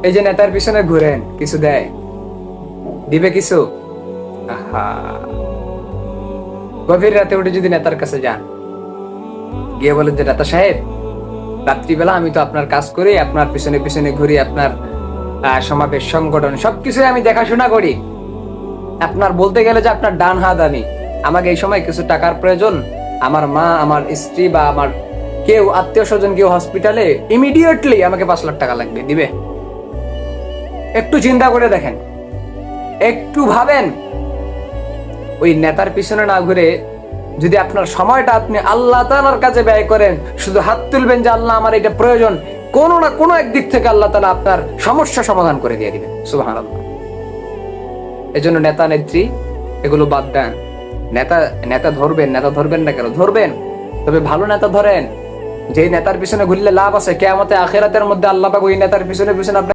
এই যে নেতার পিছনে ঘুরেন, কিছু দেয়? দিবে কিছু? আহা, গভীর রাতে উঠে যদি নেতার কাছে যান, গিয়ে বলেন যে নেতা সাহেব, রাত্রিবেলা আমি তো আপনার কাজ করি, আপনার পিছনে পিছনে ঘুরি, আপনার সমাবেশ সংগঠন সবকিছু আমি দেখাশোনা করি, আপনার বলতে গেলে যে আপনার ডান হাত আমি, আমাকে এই সময় কিছু টাকার প্রয়োজন, আমার মা, আমার স্ত্রী বা আমার কেউ আত্মীয় স্বজন কেউ হসপিটালে, ইমিডিয়েটলি আমাকে 5 লাখ টাকা লাগবে, দিবে? একটু চিন্তা করে দেখেন, একটু ভাবেন। ওই নেতার পিছনে না ঘুরে যদি আপনার সময়টা আপনি আল্লাহ তাআলার কাছে ব্যয় করেন, শুধু হাত তুলবেন যে আল্লাহ আমার এটা প্রয়োজন, কোনো না কোনো একদিক থেকে আল্লাহ তাআলা আপনার সমস্যা সমাধান করে দিয়ে দিবেন। সুবহানাল্লাহ। এজন্য নেতা নেত্রী এগুলো বাদ দেন। নেতা নেতা ধরবেন, নেতা ধরবেন না কেন? ধরবেন, তবে ভালো নেতা ধরেন, যে নেতার পিছনে ঘুরলে লাভ আছে, কিয়ামতে আখিরাতের মধ্যে আল্লাহ পাক ওই নেতার পিছনে পিছনে